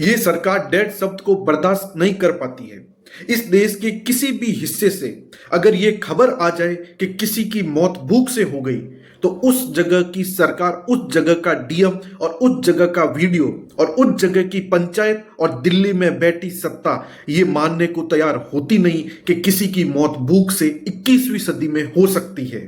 ये सरकार डेड शब्द को बर्दाश्त नहीं कर पाती है। इस देश के किसी भी हिस्से से अगर ये खबर आ जाए कि किसी की मौत भूख से हो गई, तो उस जगह की सरकार, उस जगह का डीएम और उस जगह का वीडियो और उस जगह की पंचायत और दिल्ली में बैठी सत्ता ये मानने को तैयार होती नहीं कि किसी की मौत भूख से 21वीं सदी में हो सकती है।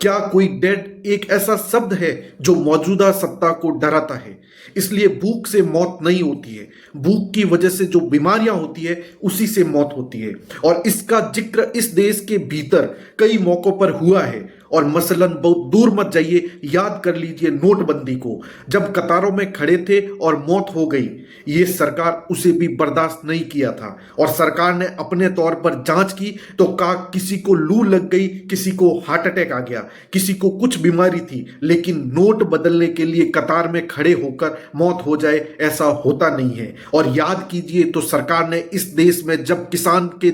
क्या कोई डेड एक ऐसा शब्द है जो मौजूदा सत्ता को डराता है? इसलिए भूख से मौत नहीं होती है, भूख की वजह से जो बीमारियां होती है उसी से मौत होती है। और इसका जिक्र इस देश के भीतर कई मौकों पर हुआ है। और मसलन बहुत दूर मत जाइए, याद कर लीजिए नोटबंदी को, जब कतारों में खड़े थे और मौत हो गई, ये सरकार उसे भी बर्दाश्त नहीं किया था। और सरकार ने अपने तौर पर जांच की तो कहा किसी को लू लग गई, किसी को हार्ट अटैक आ गया, किसी को कुछ बीमारी थी, लेकिन नोट बदलने के लिए कतार में खड़े होकर मौत हो जाए ऐसा होता नहीं है। और याद कीजिए तो सरकार ने इस देश में जब किसान के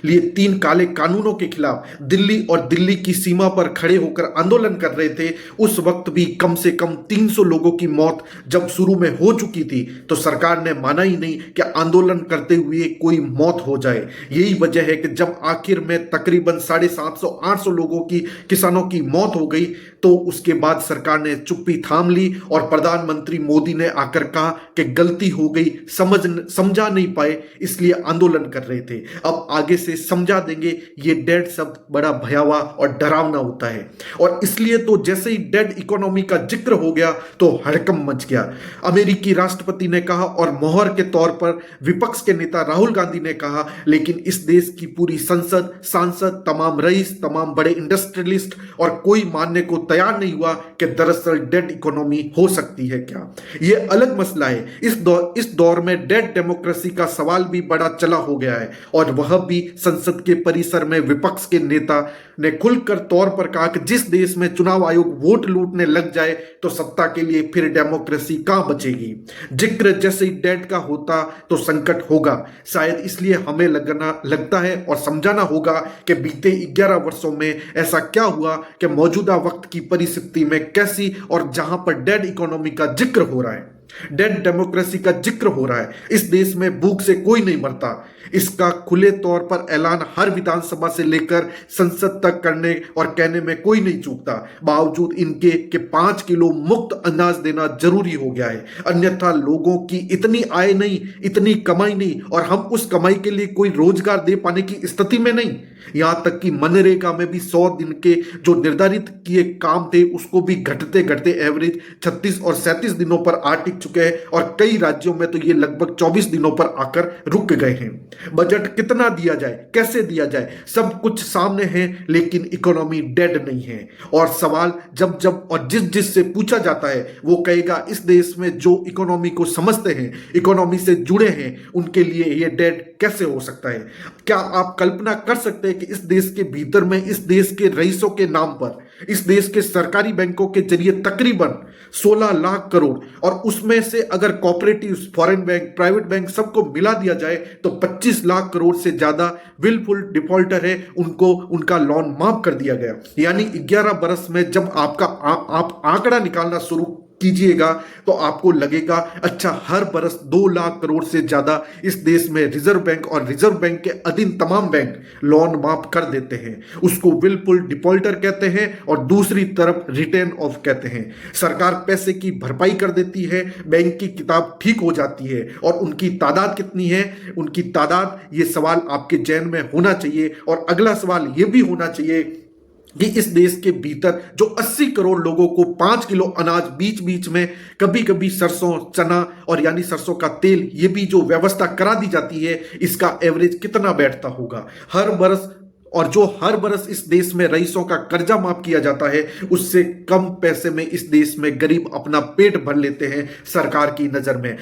लिए 3 काले कानूनों के खिलाफ दिल्ली और दिल्ली की सीमा पर खड़े होकर आंदोलन कर रहे थे, उस वक्त भी कम से कम 300 लोगों की मौत जब शुरू में हो चुकी थी, तो सरकार ने माना ही नहीं कि आंदोलन करते हुए कोई मौत हो जाए। यही वजह है कि जब आखिर में तकरीबन 750-800 लोगों की, किसानों की मौत हो गई, तो उसके बाद सरकार ने चुप्पी थाम ली और प्रधानमंत्री मोदी ने आकर कहा कि गलती हो गई, समझा नहीं पाए इसलिए आंदोलन कर रहे थे, अब आगे से समझा देंगे। ये डेड शब्द बड़ा भयावह और डरावना होता है। और इसलिए तो जैसे ही डेड इकोनॉमी का जिक्र हो गया तो हड़कंप मच गया। अमेरिकी राष्ट्रपति ने कहा और मोहर के तौर पर विपक्ष के नेता राहुल गांधी ने कहा, लेकिन इस देश की पूरी संसद, सांसद, तमाम रईस, तमाम बड़े इंडस्ट्रियलिस्ट और कोई मानने को तैयार नहीं हुआ कि दरअसल डेड इकोनॉमी हो सकती है क्या। यह अलग मसला है। इस दौर में डेड डेमोक्रेसी का सवाल भी बड़ा चला हो गया है, और वह भी संसद के परिसर में विपक्ष के नेता ने खुलकर तौर पर कहा कि जिस देश में चुनाव आयोग वोट लूटने लग जाए तो सत्ता के लिए फिर डेमोक्रेसी कहां बचेगी। जिक्र जैसे ही डेड का होता तो संकट होगा। शायद इसलिए हमें लगता है और समझाना होगा कि बीते 11 वर्षों में ऐसा क्या हुआ कि मौजूदा वक्त की परिस्थिति में कैसी, और जहां पर डेड इकोनॉमी का जिक्र हो रहा है, डेड डेमोक्रेसी का जिक्र हो रहा है, इस देश में भूख से कोई नहीं मरता। इसका खुले तौर पर ऐलान हर विधानसभा से लेकर संसद तक करने और कहने में कोई नहीं चूकता, बावजूद इनके कि 5 किलो मुफ्त अनाज देना जरूरी हो गया है। अन्यथा लोगों की इतनी आय नहीं, इतनी कमाई नहीं, और हम उस कमाई के लिए कोई रोजगार दे पाने की स्थिति में नहीं। यहां तक कि मनरेगा में भी 100 दिन के जो निर्धारित किए काम थे उसको भी घटते घटते एवरेज 36 और 37 दिनों पर आ टिक चुके हैं, और कई राज्यों में तो ये लगभग 24 दिनों पर आकर रुक गए हैं। बजट कितना दिया जाए, कैसे दिया जाए, सब कुछ सामने है, लेकिन इकोनॉमी डेड नहीं है। और सवाल जब और जिस से पूछा जाता है वो कहेगा इस देश में जो इकोनॉमी को समझते हैं, इकोनॉमी से जुड़े हैं, उनके लिए ये डेड कैसे हो सकता है। क्या आप कल्पना कर सकते हैं कि इस देश के भीतर में, इस देश के रईसों के नाम पर, इस देश के सरकारी बैंकों के जरिए तकरीबन 16 लाख करोड़, और उसमें से अगर cooperative, foreign bank, private bank सबको मिला दिया जाए तो 25 लाख करोड़ से ज्यादा विलफुल डिफॉल्टर है, उनको उनका लोन माफ कर दिया गया। यानी 11 बरस में जब आप आंकड़ा निकालना शुरू कीजिएगा तो आपको लगेगा अच्छा, हर बरस 2 लाख करोड़ से ज्यादा इस देश में रिजर्व बैंक और रिजर्व बैंक के अधीन तमाम बैंक लोन माफ कर देते हैं। उसको विलफुल डिफॉल्टर कहते हैं और दूसरी तरफ रिटर्न ऑफ कहते हैं। सरकार पैसे की भरपाई कर देती है, बैंक की किताब ठीक हो जाती है। और उनकी तादाद कितनी है, उनकी तादाद, ये सवाल आपके जहन में होना चाहिए। और अगला सवाल ये भी होना चाहिए कि इस देश के भीतर जो 80 करोड़ लोगों को 5 किलो अनाज बीच बीच में, कभी कभी सरसों, चना और यानी सरसों का तेल, ये भी जो व्यवस्था करा दी जाती है, इसका एवरेज कितना बैठता होगा हर बरस। और जो हर बरस इस देश में रईसों का कर्जा माफ किया जाता है, उससे कम पैसे में इस देश में गरीब अपना पेट भर लेते हैं सरकार की नजर में।